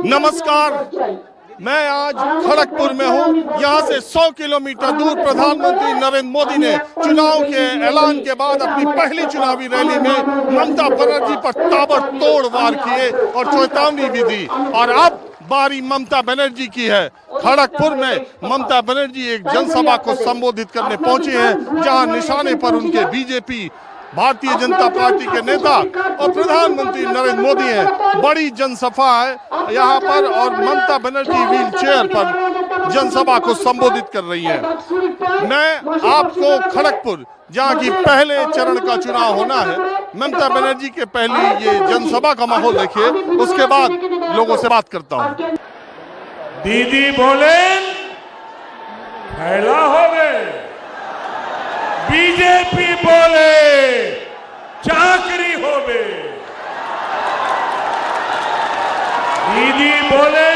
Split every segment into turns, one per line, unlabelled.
नमस्कार, मैं आज खड़गपुर में हूँ। यहाँ से 100 किलोमीटर दूर प्रधानमंत्री नरेंद्र मोदी ने चुनाव के ऐलान के बाद अपनी पहली चुनावी रैली में ममता बनर्जी पर ताबड़तोड़ वार किए और चेतावनी भी दी। और अब बारी ममता बनर्जी की है। खड़गपुर में ममता बनर्जी एक जनसभा को संबोधित करने पहुंचे हैं, जहां निशाने पर उनके बीजेपी भारतीय जनता पार्टी के नेता और प्रधानमंत्री नरेंद्र मोदी हैं। बड़ी जनसभा है यहाँ पर और ममता बनर्जी व्हील चेयर पर जनसभा को संबोधित कर रही हैं। मैं आपको खड़गपुर, जहाँ की पहले चरण का चुनाव होना है, ममता बनर्जी के पहली ये जनसभा का माहौल देखिए, उसके बाद लोगों से बात करता हूँ।
दीदी बोले फैला होवे, बीजेपी बोले चाकरी होवे, दीदी बोले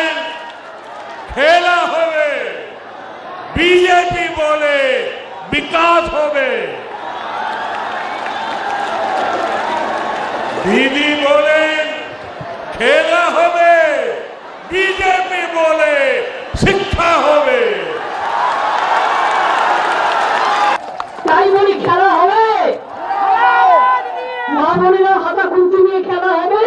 खेला होवे, बीजेपी बोले विकास होवे, दीदी बोले खेला होवे, बीजेपी बोले शिक्षा होवे।
তাই বলি খেলা হবে, মা বোনেরা হাতা খুন্তি নিয়ে খেলা হবে।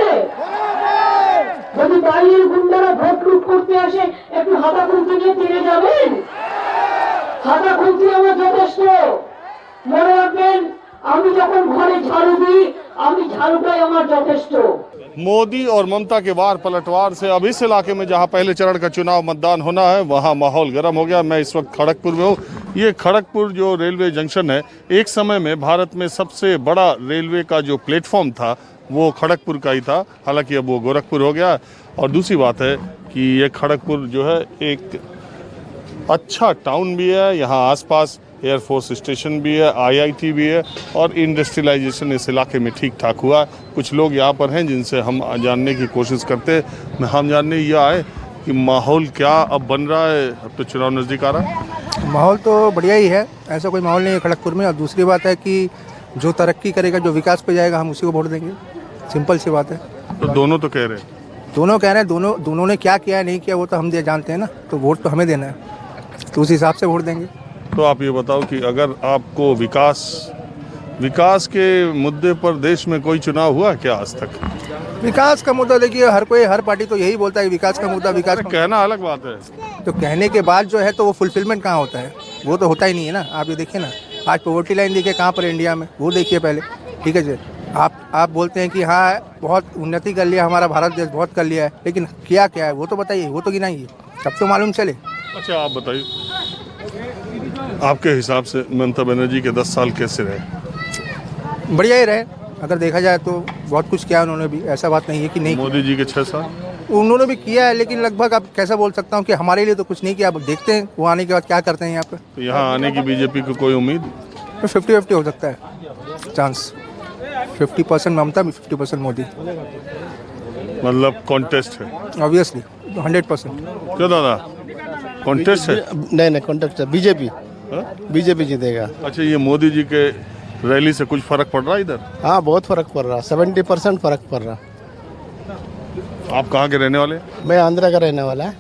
যদি বাইরের গুন্ডারা ভোট লুট করতে আসে, একটু হাতা খুন্তি নিয়ে তীরে যাবেন? হাতা খুন্তি আমার যথেষ্ট। মনে রাখবেন, আমি যখন ঘরে ঝাড়ু দিই, আমি ঝাড়ুটাই আমার যথেষ্ট।
मोदी और ममता के वार पलटवार से अब इस इलाके में जहां पहले चरण का चुनाव मतदान होना है, वहां माहौल गर्म हो गया। मैं इस वक्त खड़गपुर में हूं। ये खड़गपुर जो रेलवे जंक्शन है, एक समय में भारत में सबसे बड़ा रेलवे का जो प्लेटफॉर्म था वो खड़गपुर का ही था। हालांकि अब वो गोरखपुर हो गया। और दूसरी बात है कि ये खड़गपुर जो है एक अच्छा टाउन भी है। यहाँ आसपास एयरफोर्स स्टेशन भी है, IIT भी है और इंडस्ट्रियलाइजेशन इस इलाके में ठीक ठाक हुआ। कुछ लोग यहाँ पर हैं जिनसे हम जानने की कोशिश करते हैं। हम जानने ये आए कि माहौल क्या अब बन रहा है। अब तो चुनाव नज़दीक आ रहा है।
माहौल तो बढ़िया ही है, ऐसा कोई माहौल नहीं है खड़गपुर में। और दूसरी बात है कि जो तरक्की करेगा, जो विकास पे जाएगा, हम उसी को वोट देंगे। सिंपल सी बात है।
तो दोनों तो कह रहे हैं,
दोनों कह रहे हैं, दोनों ने क्या किया है नहीं किया वो तो हम जानते हैं ना। तो वोट तो हमें देना है, तो उस हिसाब से वोट देंगे।
तो आप ये बताओ कि अगर आपको विकास के मुद्दे पर देश में कोई चुनाव हुआ क्या आज तक?
विकास का मुद्दा देखिए, हर पार्टी तो यही बोलता है विकास का मुद्दा, विकास का।
कहना अलग बात है,
तो कहने के बाद जो है तो वो फुलफिलमेंट कहाँ होता है? वो तो होता ही नहीं है ना। आप ये देखिए ना, आज पॉवर्टी लाइन देखिए कहाँ पर इंडिया में, वो देखिए पहले। ठीक है जी, आप बोलते हैं कि हाँ बहुत उन्नति कर लिया हमारा भारत देश, बहुत कर लिया है, लेकिन किया क्या है वो तो बताइए, वो तो गिनाइए, तब तो मालूम चले।
अच्छा आप बताइए, आपके हिसाब से ममता बनर्जी के 10 साल कैसे रहे?
बढ़िया ही रहे। अगर देखा जाए तो बहुत कुछ किया उन्होंने भी, ऐसा बात नहीं है कि नहीं।
मोदी जी के 6 साल
उन्होंने भी किया है, लेकिन लगभग अब कैसा बोल सकता हूँ कि हमारे लिए तो कुछ नहीं किया। अब देखते हैं वो आने के बाद क्या करते हैं यहाँ पे।
तो यहाँ आने की बीजेपी को कोई उम्मीद?
50-50 हो सकता है चांस। 50% ममता, 50% मोदी।
मतलब कॉन्टेस्ट है
ऑब्वियसली 100%।
क्यों दादा, कॉन्टेस्ट है?
नहीं कॉन्टेस्ट है, बीजेपी जीतेगा।
अच्छा, ये मोदी जी के रैली से कुछ फर्क पड़ रहा है इधर?
हाँ बहुत फर्क पड़ रहा, 70% फर्क पड़ रहा।
आप कहाँ के रहने वाले?
मैं आंध्रा का रहने वाला है,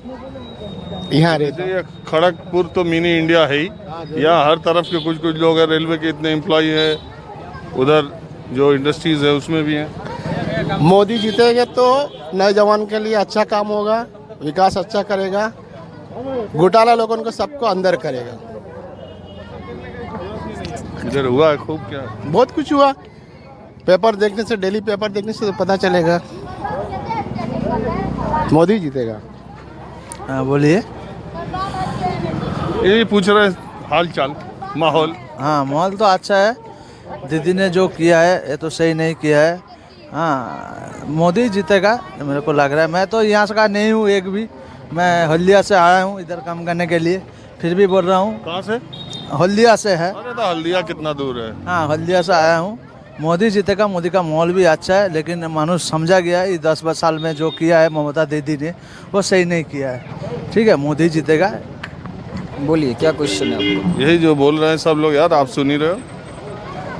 यहाँ रहता हूँ।
ये खड़गपुर तो मिनी इंडिया है ही। यहाँ हर तरफ के कुछ लोग हैं, रेलवे के इतने एम्प्लॉय हैं, उधर जो इंडस्ट्रीज है उसमें भी हैं।
मोदी जीतेगा तो नौजवान के लिए अच्छा काम होगा, विकास अच्छा करेगा, घोटाला लोगों को सबको अंदर करेगा।
इधर हुआ है खूब क्या?
बहुत कुछ हुआ, पेपर देखने से, डेली पेपर देखने से तो पता चलेगा। मोदी जीतेगा।
हाँ बोलिए।
यही पूछ रहे हैं हाल चाल, माहौल।
हाँ माहौल तो अच्छा है। दीदी ने जो किया है ये तो सही नहीं किया है। हाँ मोदी जीतेगा मेरे को लग रहा है। मैं तो यहाँ से का नहीं हूँ एक भी, मैं हल्दिया से आया हूँ इधर काम करने के लिए, फिर भी बोल रहा हूँ।
कहाँ से?
हल्दिया से है।
अरे तो हल्दिया कितना दूर है?
हाँ हल्दिया से आया हूँ। मोदी जीतेगा, मोदी का माहौल भी अच्छा है, लेकिन मानुष समझा गया है 10-12 साल में जो किया है ममता दीदी ने वो सही नहीं किया है। ठीक है, मोदी जीतेगा।
बोलिए क्या क्वेश्चन है आपको?
यही जो बोल रहे हैं सब लोग यार, आप सुन ही रहे हो।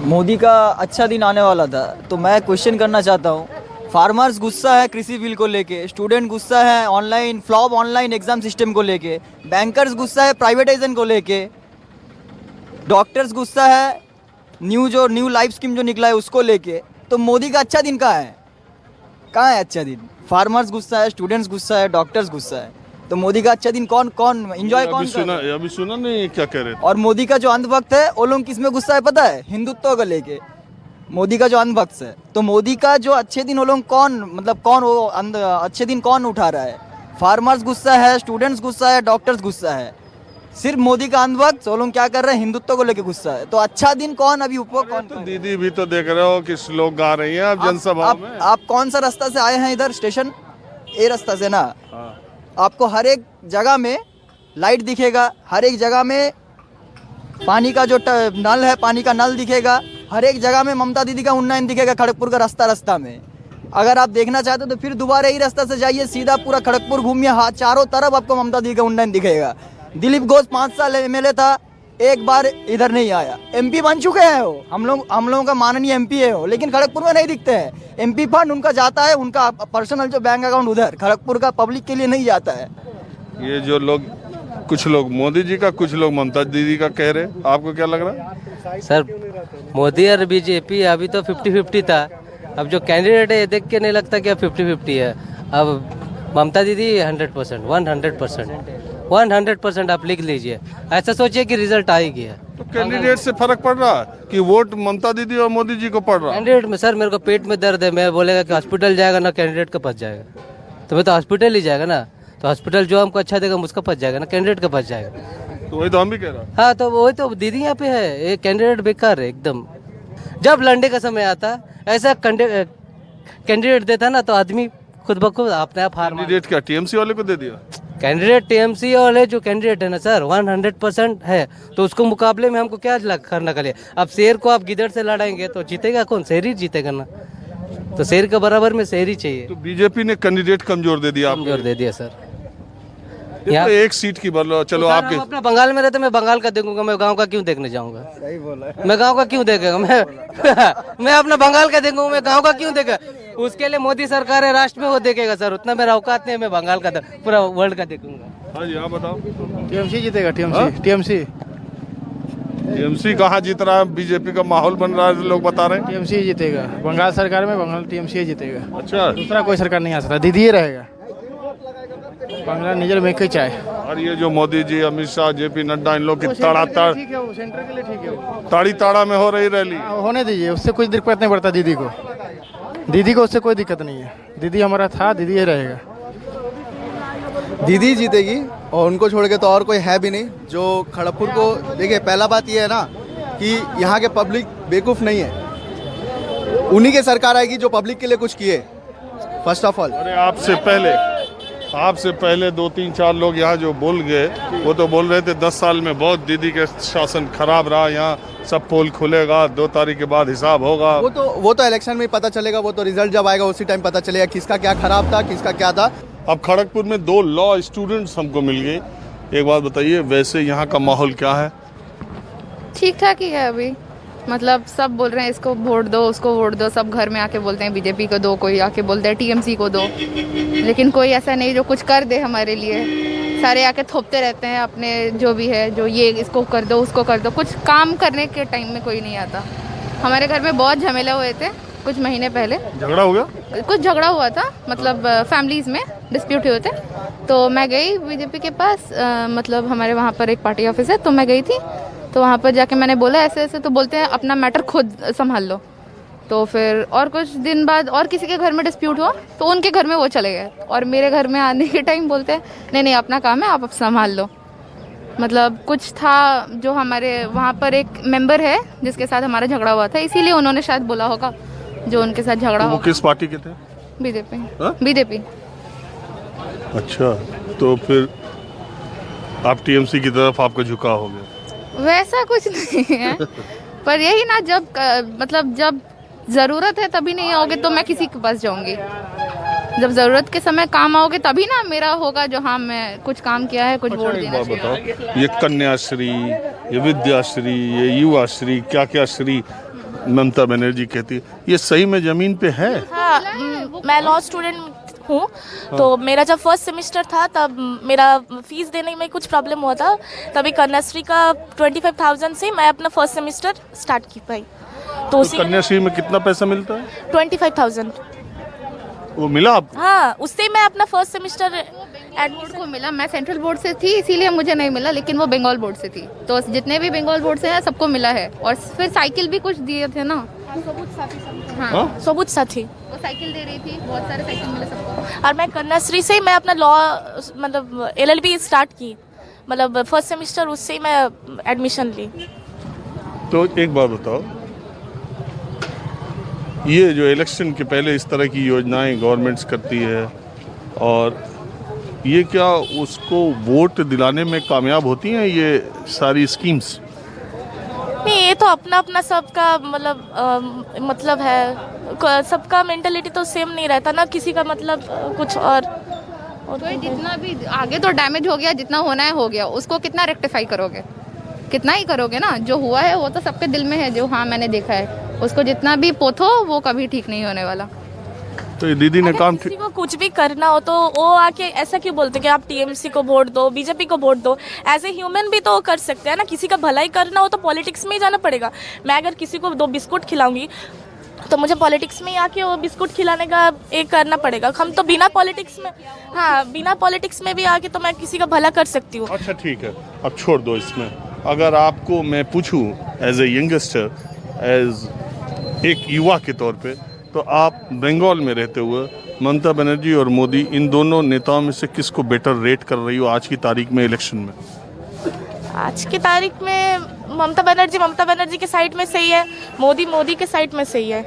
मोदी का अच्छा दिन आने वाला था, तो मैं क्वेश्चन करना चाहता हूँ फार्मर्स गुस्सा है कृषि बिल को लेके, स्टूडेंट गुस्सा है ऑनलाइन एग्जाम सिस्टम को लेके, बैंकर्स गुस्सा है प्राइवेटाइजेशन को लेके, डॉक्टर्स गुस्सा है न्यू लाइफ स्कीम जो निकला है उसको लेके। तो मोदी का अच्छा दिन कहाँ है अच्छा दिन? फार्मर्स गुस्सा है, स्टूडेंट्स गुस्सा है, डॉक्टर्स गुस्सा है, तो मोदी का अच्छा दिन कौन एंजॉय कौन कर रहा है?
अभी सुना नहीं क्या कह रहे थे?
और मोदी का जो अंधभक्त है वो लोग किस में गुस्सा है पता है? हिंदुत्व को लेके। मोदी का जो अंधभक्त है, तो मोदी का जो अच्छे दिन वो लोग कौन वो अच्छे दिन कौन उठा रहा है? फार्मर्स गुस्सा है, स्टूडेंट्स गुस्सा है, डॉक्टर्स गुस्सा है। सिर्फ मोदी का अंधभक्त वो लोग क्या कर रहे हैं? हिंदुत्व को लेके गुस्सा है। तो अच्छा दिन कौन अभी कौन?
तो दीदी भी तो देख रहे हो कि श्लोक गा रही हैं अब जनसभा में।
आप कौन सा रास्ता से आए हैं इधर स्टेशन? ये रास्ता से ना। आपको हर एक जगह में लाइट दिखेगा, हर एक जगह में पानी का जो नल है पानी का नल दिखेगा, हर एक जगह में ममता दीदी का उन्नयन दिखेगा खड़गपुर का रास्ता में। अगर आप देखना चाहते हो तो फिर दोबारा ही रास्ता से जाइए, सीधा पूरा खड़गपुर घूमिए, चारों तरफ आपको ममता दीदी का उन्नयन दिखेगा। दिलीप घोष 5 साल एमएलए था, एक बार इधर नहीं आया। एमपी बन चुके हैं वो, हम लोगों का माननीय एमपी है वो, लेकिन खड़गपुर में नहीं दिखते हैं। एमपी फंड उनका जाता है, उनका पर्सनल जो बैंक अकाउंट उधर, खड़गपुर का पब्लिक के लिए नहीं जाता है।
ये जो लोग, कुछ लोग मोदी जी का, कुछ लोग ममता दीदी का कह रहे, आपको क्या लग रहा है?
सर मोदी और बीजेपी अभी तो 50-50 था, अब जो कैंडिडेट है ये देख के नहीं लगता कि अब 50-50 है। अब ममता दीदी 100%, 100% आप लिख लीजिए, ऐसा सोचिए कि रिजल्ट आ ही गया।
तो कैंडिडेट से फर्क पड़ रहा है कि वोट ममता दीदी और मोदी जी को पड़ रहा है?
कैंडिडेट में सर मेरे को पेट में दर्द है, मैं बोलेगा कि हॉस्पिटल जाएगा ना, कैंडिडेट का फंस जाएगा, तो मैं तो हॉस्पिटल ही जाएगा ना, तो हॉस्पिटल जो हमको अच्छा देगा उसका फंस जाएगा ना, कैंडिडेट का फंस जाएगा।
तो वही तो हम भी कह रहे हैं।
हाँ, तो वही तो दीदी यहाँ पे है, ये कैंडिडेट बेकार है एकदम। जब लड़ने का समय आता ऐसा कैंडिडेट देता ना तो आदमी खुद ब खुद अपने आप हार।
कैंडिडेट क्या टीएमसी वाले को दे दिया?
कैंडिडेट टीएमसी वाले जो कैंडिडेट है ना सर 100% है, तो उसको मुकाबले में हमको क्या करना चाहिए? अब शेर को आप गिदड़ से लड़ाएंगे तो जीतेगा कौन? शेर ही जीतेगा ना, तो शेर के बराबर में शेर ही चाहिए।
तो बीजेपी ने कैंडिडेट कमजोर दे दिया,
कमजोर दे दिया सर।
यहाँ एक सीट की बदलो, चलो
तो
आपके
अपना बंगाल में रहते, मैं बंगाल का देखूंगा, मैं गांव का क्यों देखने जाऊंगा? सही बोला। मैं गांव का क्यों देखेगा? मैं अपना बंगाल का देखूंगा, मैं गांव का क्यों देखेगा? उसके लिए मोदी सरकार है, राष्ट्र में वो देखेगा सर, उतना मेरा औकात नहीं है, मैं बंगाल का पूरा वर्ल्ड का देखूंगा।
हाँ जी, आप बताओ।
टीएमसी जीतेगा,
टीएमसी कहाँ जीत रहा है? बीजेपी का माहौल बन रहा है, लोग बता रहे हैं।
टीएमसी जीतेगा, बंगाल सरकार में बंगाल टीएमसी जीतेगा।
अच्छा,
दूसरा कोई सरकार नहीं आ सकता, दीदी ही रहेगा। बांग्ला निजर में कई चाय।
और ये जो मोदी जी, अमित शाह, जेपी नड्डा, इन लोग की ताड़ा
ठीक है, वो सेंटर के लिए ठीक है, वो
ताड़ी ताड़ा में हो रही रैली।
होने दीजिए, उससे कुछ दिक्कत नहीं पड़ता दीदी को उससे कोई दिक्कत नहीं है। दीदी हमारा था, दीदी ही रहेगा।
दीदी जीतेगी और उनको छोड़ के तो और कोई है भी नहीं। जो खड़गपुर को देखिए, पहला बात ये है ना कि यहाँ के पब्लिक बेवकूफ़ नहीं है, उन्हीं के सरकार आएगी जो पब्लिक के लिए कुछ किए, फर्स्ट ऑफ ऑल।
अरे आपसे पहले 2-3-4 लोग यहाँ जो बोल गए, वो तो बोल रहे थे 10 साल में बहुत दीदी के शासन खराब रहा, यहाँ सब पोल खुलेगा, 2 तारीख के बाद हिसाब होगा।
वो तो इलेक्शन में ही पता चलेगा, वो तो रिजल्ट जब आएगा उसी टाइम पता चलेगा किसका क्या खराब था, किसका क्या था।
अब खड़गपुर में 2 लॉ स्टूडेंट्स हमको मिल गए। एक बात बताइए, वैसे यहाँ का माहौल क्या है?
ठीक ठाक ही है अभी, मतलब सब बोल रहे हैं इसको वोट दो, उसको वोट दो, सब घर में आके बोलते हैं बीजेपी को दो, कोई आके बोलते हैं टीएमसी को दो, लेकिन कोई ऐसा नहीं जो कुछ कर दे हमारे लिए। सारे आके थोपते रहते हैं अपने जो भी है, जो ये इसको कर दो, उसको कर दो, कुछ काम करने के टाइम में कोई नहीं आता। हमारे घर में बहुत झमेला हुए थे कुछ महीने पहले।
झगड़ा हो गया?
कुछ झगड़ा हुआ था, मतलब फैमिलीज में डिस्प्यूट हुए थे, तो मैं गई बीजेपी के पास, मतलब हमारे वहाँ पर एक पार्टी ऑफिस है, तो मैं गई थी, तो वहाँ पर जाके मैंने बोला ऐसे ऐसे, तो बोलते हैं अपना मैटर खुद संभाल लो। तो फिर और कुछ दिन बाद और किसी के घर में डिस्प्यूट हुआ, तो उनके घर में वो चले गए, और मेरे घर में आने के टाइम बोलते हैं नहीं नहीं अपना काम है, आप संभाल लो। मतलब कुछ था जो हमारे वहाँ पर एक मेंबर है जिसके साथ हमारा झगड़ा हुआ था, इसीलिए उन्होंने शायद बोला होगा जो उनके साथ झगड़ा
वो
होगा।
किस पार्टी के थे?
बीजेपी।
अच्छा, तो फिर आप टीएमसी की तरफ आपका झुकाव हो गया?
वैसा कुछ नहीं है, पर यही ना, जब मतलब जब ज़रूरत है तभी नहीं आओगे तो मैं किसी के पास जाऊंगी। जब ज़रूरत के समय काम आओगे तभी ना मेरा होगा जो हाँ मैं कुछ काम किया है, कुछ वोट देना चाहिए।
बताओ, ये कन्याश्री, ये विद्याश्री, ये युवाश्री, क्या क्या श्री ममता बनर्जी कहती है, ये सही में जमीन पे है?
हाँ, वो
मैं लॉ स्टूडेंट हूँ, तो मेरा जब फर्स्ट सेमेस्टर था तब मेरा फीस देने में कुछ प्रॉब्लम हुआ था, तभी कन्याश्री का 25,000 से मैं अपना फर्स्ट सेमेस्टर स्टार्ट की पाई। तो उसी
कन्याश्री में कितना पैसा मिलता है?
25,000
वो मिला आपको?
हाँ, उससे मैं अपना फर्स्ट सेमेस्टर
बोर्ड को मिला। मैं सेंट्रल बोर्ड से थी इसीलिए मुझे नहीं मिला, लेकिन वो बंगाल बोर्ड से थी, तो जितने भी बंगाल बोर्ड से हैं सबको मिला है। और फिर साइकिल भी कुछ दिए थे ना, हाँ
सबूत साथी
वो साइकिल दे रही थी, बहुत सारे साइकिल मिले सबको।
और मैं कन्याश्री से मैं अपना लॉ मतलब LLB स्टार्ट की, मतलब फर्स्ट सेमेस्टर उससे ही मैं एडमिशन ली।
तो एक बात बताओ, ये जो इलेक्शन के पहले इस तरह की योजनाएं गवर्नमेंट्स करती है, और ये क्या उसको वोट दिलाने में कामयाब होती हैं ये सारी स्कीम्स?
नहीं, ये तो अपना अपना सबका मतलब है, सबका मेंटालिटी तो सेम नहीं रहता ना, किसी का मतलब कुछ और
तो जितना भी आगे तो डैमेज हो गया, जितना होना है हो गया, उसको कितना रेक्टिफाई करोगे, कितना ही करोगे ना। जो हुआ है वो तो सबके दिल में है, जो हाँ मैंने देखा है, उसको जितना भी पोथो वो कभी ठीक नहीं होने वाला।
तो ये दीदी ने काम
किसी को कुछ भी करना हो तो वो आके ऐसा क्यों बोलते कि आप TMC को वोट दो, BJP को वोट दो। एज ए ह्यूमन भी तो कर सकते हैं ना, किसी का भलाई करना हो तो पॉलिटिक्स में ही जाना पड़ेगा। मैं अगर किसी को 2 बिस्कुट खिलाऊंगी तो मुझे पॉलिटिक्स में ही आके वो बिस्कुट खिलाने का एक करना पड़ेगा। हम तो बिना पॉलिटिक्स में, हाँ बिना पॉलिटिक्स में भी आके तो मैं किसी का भला कर सकती हूँ।
अच्छा ठीक है, अब छोड़ दो इसमें। अगर आपको मैं पूछूं एज ए यंगस्टर, एज एक युवा के तौर पे, तो आप बंगाल में रहते हुए ममता बनर्जी और मोदी, इन दोनों नेताओं में से किसको बेटर रेट कर रही हो आज की तारीख में इलेक्शन में?
आज की तारीख में ममता बनर्जी के साइड में सही है, मोदी के साइड में सही है।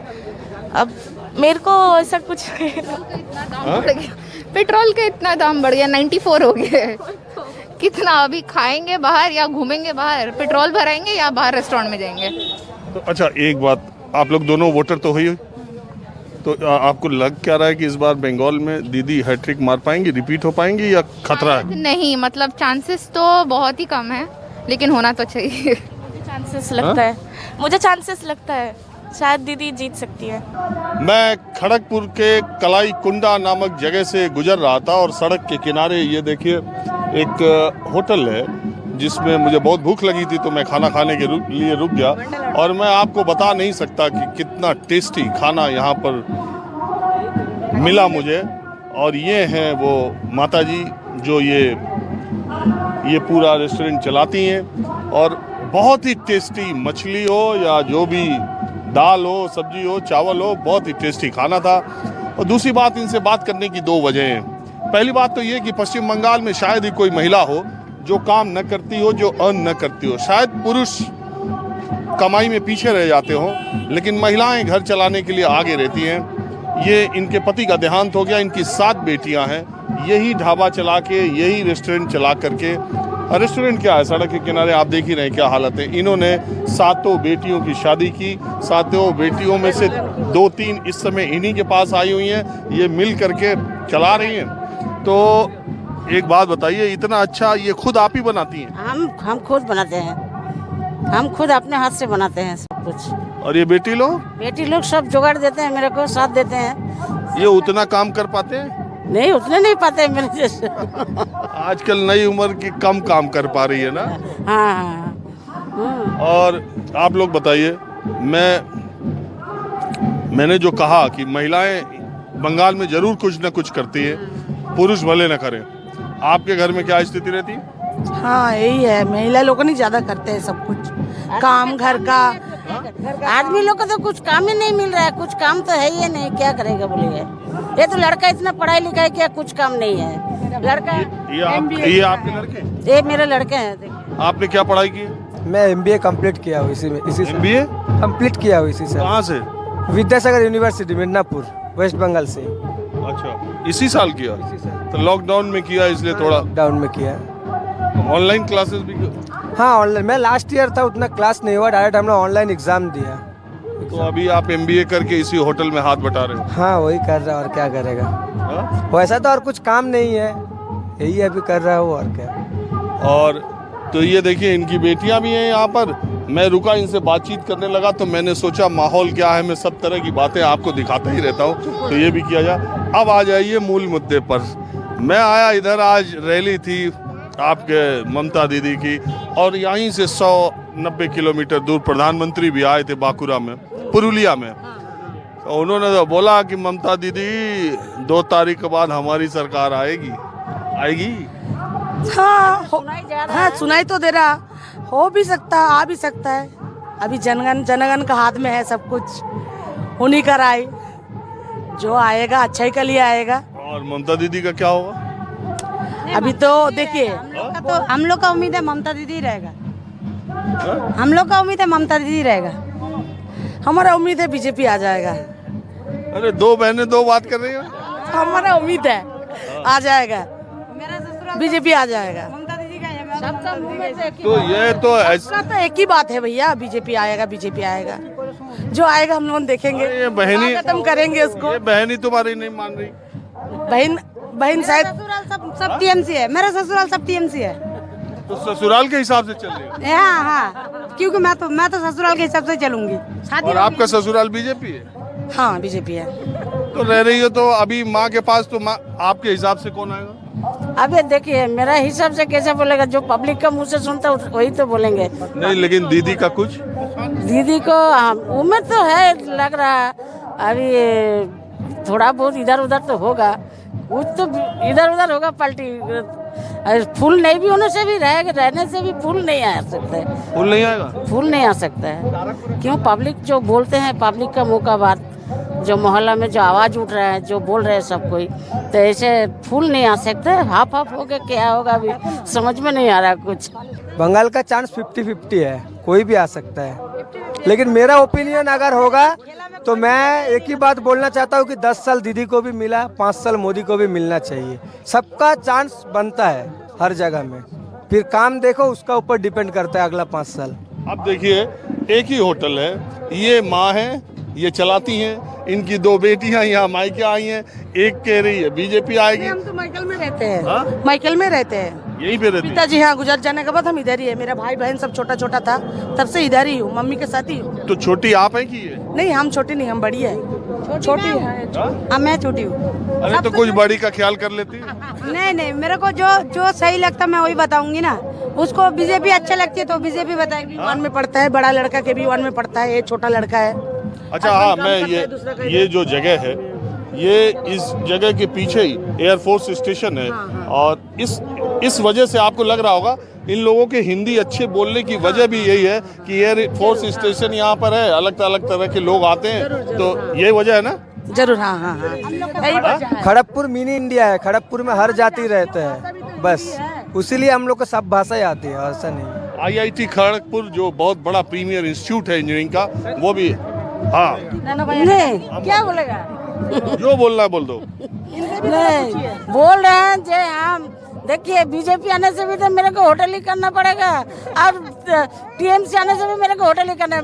अब मेरे को ऐसा कुछ
पेट्रोल का इतना दाम बढ़ गया, 94 हो गया है। कितना अभी खाएंगे बाहर या घूमेंगे बाहर, पेट्रोल भराएंगे या बाहर रेस्टोरेंट में जाएंगे।
तो अच्छा एक बात, आप लोग दोनों वोटर तो हुई, तो आपको लग क्या रहा है कि इस बार बंगाल में दीदी हैट्रिक मार पाएंगी, रिपीट हो पाएंगी, या खतरा है?
नहीं, मतलब चांसेस तो बहुत ही कम है, लेकिन होना तो चाहिए।
चांसेस लगता है, मुझे चांसेस लगता है शायद दीदी जीत सकती है।
मैं खड़गपुर के कलाई कुंडा नामक जगह से गुजर रहा था, और सड़क के किनारे ये देखिए एक होटल है जिसमें मुझे बहुत भूख लगी थी, तो मैं खाना खाने के लिए रुक गया। और मैं आपको बता नहीं सकता कि कितना टेस्टी खाना यहाँ पर मिला मुझे। और ये हैं वो माताजी जो ये पूरा रेस्टोरेंट चलाती हैं, और बहुत ही टेस्टी मछली हो या जो भी दाल हो, सब्जी हो, चावल हो, बहुत ही टेस्टी खाना था। और दूसरी बात, इनसे बात करने की 2 वजह हैं। पहली बात तो ये कि पश्चिम बंगाल में शायद ही कोई महिला हो जो काम न करती हो, जो अर्न न करती हो। शायद पुरुष कमाई में पीछे रह जाते हो, लेकिन महिलाएं घर चलाने के लिए आगे रहती हैं। ये इनके पति का देहांत हो गया, इनकी 7 बेटियां हैं, यही ढाबा चला के, यही रेस्टोरेंट चला करके, रेस्टोरेंट क्या है, सड़क के किनारे आप देख ही रहे हैं क्या हालत है। इन्होंने 7 बेटियों की शादी की, 7 बेटियों में से 2-3 इस समय इन्हीं के पास आई हुई हैं, ये मिल करके चला रही हैं। तो एक बात बताइए, इतना अच्छा ये खुद आप ही बनाती हैं?
हम खुद बनाते हैं, हम खुद अपने हाथ से बनाते हैं सब कुछ।
और ये बेटी लोग
सब जुगाड़ देते हैं, मेरे को साथ देते हैं।
ये उतना काम कर पाते हैं?
नहीं, उतने नहीं पाते मेरे जैसे।
आजकल नई उम्र की कम काम कर पा रही है ना।
हाँ।
और आप लोग बताइए, मैंने जो कहा कि महिलाएं बंगाल में जरूर कुछ न कुछ करती है, पुरुष भले न करें। आपके घर में क्या स्थिति रहती है?
हाँ यही है, महिला लोग नहीं ज्यादा करते हैं सब कुछ काम घर का। आदमी लोग को तो कुछ काम ही नहीं मिल रहा है, कुछ काम तो है ही नहीं, क्या करेगा बोलिए। ये तो लड़का इतना पढ़ाई लिखाई किया, कुछ काम नहीं है लड़का।
ये आपके लड़के?
ये मेरे लड़के हैं।
आपने क्या पढ़ाई की?
मैं MBA कंप्लीट किया हूँ इसी से।
MBA
कंप्लीट किया हूँ इसी से।
कहाँ से?
विद्यासागर यूनिवर्सिटी मिदनापुर, वेस्ट बंगाल से।
अच्छा, इसी साल किया? तो लॉकडाउन में किया इसलिए थोड़ा?
लॉकडाउन में किया।
ऑनलाइन क्लासेस भी?
हाँ ऑनलाइन, मैं लास्ट ईयर था, उतना क्लास नहीं हुआ, डायरेक्ट हमने ऑनलाइन एग्जाम दिया।
तो अभी आप MBA करके इसी होटल में हाथ बटा रहे हो?
हाँ वही कर रहा, और क्या करेगा। वैसा तो और कुछ काम नहीं है, यही अभी कर रहा हूँ, और क्या।
और तो ये देखिए, इनकी बेटियां भी हैं यहाँ पर, मैं रुका, इनसे बातचीत करने लगा, तो मैंने सोचा माहौल क्या है, मैं सब तरह की बातें आपको दिखाता ही रहता हूँ, तो ये भी किया जाए। अब आ जाइए मूल मुद्दे पर। मैं आया इधर, आज रैली थी आपके ममता दीदी की, और यहीं से 190 किलोमीटर दूर प्रधानमंत्री भी आए थे बांकुरा में, पुरुलिया में। तो उन्होंने तो बोला कि ममता दीदी 2 तारीख के बाद हमारी सरकार आएगी।
हाँ, सुनाई तो दे रहा, हो भी सकता, आ भी सकता है। अभी जनगण का हाथ में है सब कुछ, उन्हीं का राय, जो आएगा अच्छाई के लिए आएगा।
और ममता दीदी का क्या होगा?
अभी तो देखिए, हम लोग का उम्मीद है ममता दीदी रहेगा। हम लोग का उम्मीद है ममता दीदी रहेगा। हमारा उम्मीद है बीजेपी आ जाएगा।
अरे 2 बहनें 2 बात कर रही हो।
हमारा उम्मीद है आ जाएगा, बीजेपी आ जाएगा।
तो ये तो
ऐसा तो एक ही बात है भैया, बीजेपी आएगा, बीजेपी आएगा। जो आएगा हम लोग देखेंगे,
ये बहनी
खत्म करेंगे उसको।
ये बहनी तुम्हारी नहीं मान रही।
बहन शायद सब टीएमसी है, मेरा ससुराल सब टीएमसी है।
तो ससुराल के हिसाब से चल रही है?
हाँ, क्योंकि मैं तो ससुराल के हिसाब से चलूंगी।
और आपका ससुराल बीजेपी है?
हाँ, बीजेपी है।
तो रह रही हो तो अभी माँ के पास, तो माँ आपके हिसाब से कौन आएगा?
अबे देखिए, मेरा हिसाब से कैसे बोलेगा, जो पब्लिक का मुंह से सुनता है वही तो बोलेंगे।
नहीं, लेकिन दीदी का कुछ,
दीदी को उम्र तो है, लग रहा अभी थोड़ा बहुत इधर उधर तो होगा, कुछ तो इधर उधर होगा। पलटी फूल नहीं भी होने से भी रहने से भी फूल नहीं आ सकता है।
फूल नहीं आएगा?
फूल नहीं आ सकता है, क्यों? पब्लिक जो बोलते हैं, पब्लिक का मुंह का बात, जो मोहल्ला में जो आवाज उठ रहा है, जो बोल रहे हैं सब कोई, तो ऐसे फूल नहीं आ सकते। हाफ हाफ हो गया, क्या होगा अभी समझ में नहीं आ रहा कुछ।
बंगाल का चांस 50-50 है, कोई भी आ सकता है। लेकिन मेरा ओपिनियन अगर होगा तो मैं एक ही बात बोलना चाहता हूँ कि 10 साल दीदी को भी मिला, 5 साल मोदी को भी मिलना चाहिए। सबका चांस बनता है हर जगह में, फिर काम देखो, उसका ऊपर डिपेंड करता है अगला 5 साल।
अब देखिए, एक ही होटल है, ये माँ है, ये चलाती हैं, इनकी 2 बेटियां यहाँ मायके आई हैं, एक कह रही है बीजेपी आएगी।
हम तो माइकल में रहते हैं। माइकल में रहते हैं,
यहीं पे रहते हैं।
पिताजी हाँ गुजर जाने के बाद हम इधर ही है। मेरा भाई बहन सब छोटा छोटा था, तब से इधर ही हूँ, मम्मी के साथ ही हूँ।
तो छोटी आप हैं कि ये?
नहीं, हम छोटी नहीं, हम बड़ी है। छोटी है, मैं छोटी हूँ।
अरे तो कुछ बड़ी का ख्याल कर लेती।
नहीं, मेरे को जो सही लगता मैं वही बताऊंगी ना। उसको बीजेपी अच्छा लगती है तो बीजेपी बताएगी। 1 में पढ़ता है, बड़ा लड़का के भी 1 में पढ़ता है, ये छोटा लड़का है।
अच्छा, हाँ, मैं ये जो जगह है, ये इस जगह के पीछे ही एयरफोर्स स्टेशन है। और इस वजह से आपको लग रहा होगा, इन लोगों के हिंदी अच्छे बोलने की वजह भी यही है कि एयरफोर्स स्टेशन यहाँ पर है, अलग तरह के लोग आते हैं, तो यही वजह है ना?
जरूर, हाँ।
खड़गपुर मिनी इंडिया है, खड़गपुर में हर जाति रहते हैं, बस उसीलिए हम लोग को सब भाषा आती है, ऐसा नहीं।
IIT खड़गपुर जो बहुत बड़ा प्रीमियर इंस्टीट्यूट है इंजीनियरिंग का, वो भी, हाँ।
नहीं, क्या बोलेगा?
जो बोलना है बोल दो।
नहीं, बोल रहे हैं जे हम देखिए, बीजेपी आने से भी तो मेरे को होटल ही करना पड़ेगा, और टीएमसी आने से भी मेरे को होटल ही करना है।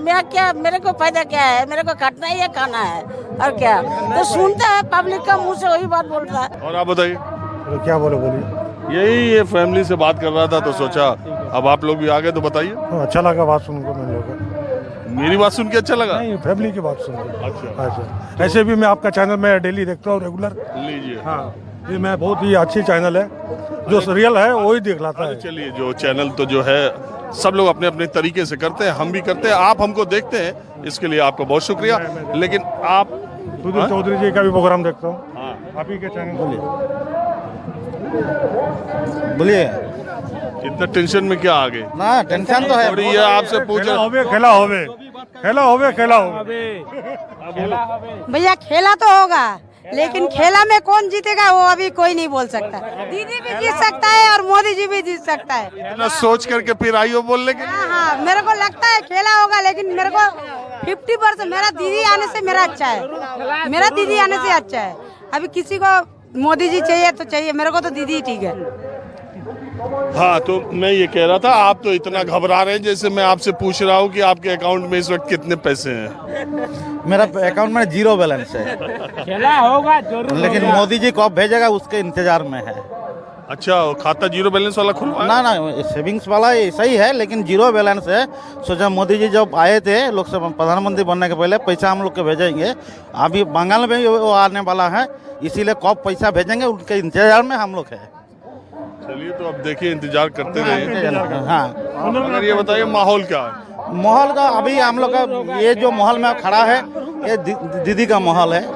मेरे को फायदा क्या है? मेरे को खटना ही है, खाना है, और क्या? तो सुनता है पब्लिक का मुंह से वही बात बोल रहा है।
और आप बताइए,
क्या बोलिए?
यही ये फैमिली से बात कर रहा था, तो सोचा अब आप लोग भी आ गए तो बताइए।
अच्छा लगा बात सुनकर मेरे लोग।
मेरी बात सुन के अच्छा लगा?
नहीं, फैमिली की बात सुन के।
अच्छा।
ऐसे भी मैं आपका चैनल मैं डेली देखता हूँ, रेगुलर।
लीजिए।
हाँ, ये मैं बहुत ही अच्छी चैनल है, जो रियल है वही देख लाता है।
चलिए, जो चैनल तो जो है सब लोग अपने अपने तरीके से करते हैं, हम भी करते हैं, आप हमको देखते हैं, इसके लिए आपका बहुत शुक्रिया। लेकिन आप
सुधीर चौधरी जी का भी प्रोग्राम देखता हूँ, आप ही के चैनल।
बोलिए,
इतना टेंशन में क्या आ गए?
ना, टेंशन तो है।
थोड़ी ये आपसे पूछा,
खेला होवे।
भैया खेला तो होगा, लेकिन खेला में कौन जीतेगा वो अभी कोई नहीं बोल सकता। दीदी भी जीत सकता है और मोदी जी भी जीत सकता है।
इतना सोच करके फिर आइयो बोलने के।
हाँ, मेरे को लगता है खेला होगा, लेकिन मेरे को 50% मेरा दीदी आने से मेरा अच्छा है, मेरा दीदी आने से अच्छा है। अभी किसी को मोदी जी चाहिए तो चाहिए, मेरे को तो दीदी ही ठीक है।
हाँ, तो मैं ये कह रहा था, आप तो इतना घबरा रहे हैं जैसे मैं आपसे पूछ रहा हूँ कि आपके अकाउंट में इस वक्त कितने पैसे हैं।
मेरा अकाउंट में 0 बैलेंस है।
खेला होगा जरूर,
लेकिन मोदी जी कब भेजेगा उसके इंतजार में है।
अच्छा, खाता जीरो बैलेंस वाला खुलवाया?
ना ना, सेविंग्स वाला ऐसा ही है, लेकिन जीरो बैलेंस है। सोचा मोदी जी जब आए थे लोकसभा प्रधानमंत्री बनने के पहले, पैसा हम लोग को भेजेंगे। अभी बंगाल में वो आने वाला है, इसीलिए कब पैसा भेजेंगे उनके इंतजार में हम लोग है।
चलिए, तो अब देखिए, इंतजार करते रहिए।
हाँ,
अगर ये बताइए माहौल क्या है?
माहौल का अभी हम लोग का ये जो माहौल में खड़ा है, ये दीदी का माहौल है।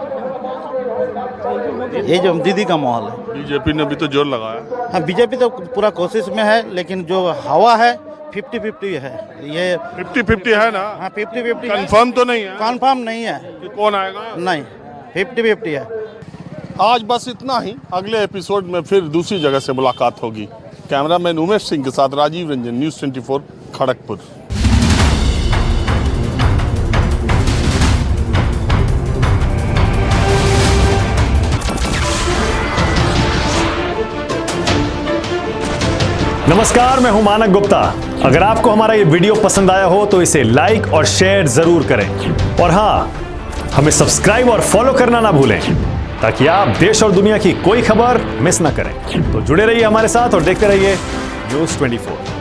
ये जो दीदी का माहौल है।
बीजेपी ने भी तो जोर लगाया।
हाँ, बीजेपी तो पूरा कोशिश में है, लेकिन जो हवा है 50-50 है। ये
50-50 है ना?
हाँ, 50-50
कंफर्म तो नहीं है?
कंफर्म नहीं है
कि कौन आएगा।
नहीं, 50-50 है।
आज बस इतना ही। अगले एपिसोड में फिर दूसरी जगह से मुलाकात होगी। कैमरामैन उमेश सिंह के साथ राजीव रंजन, न्यूज़ 24 खड़गपुर।
नमस्कार, मैं हूं मानक गुप्ता। अगर आपको हमारा ये वीडियो पसंद आया हो तो इसे लाइक और शेयर जरूर करें, और हाँ, हमें सब्सक्राइब और फॉलो करना ना भूलें, ताकि आप देश और दुनिया की कोई खबर मिस ना करें। तो जुड़े रहिए हमारे साथ और देखते रहिए न्यूज़ 24।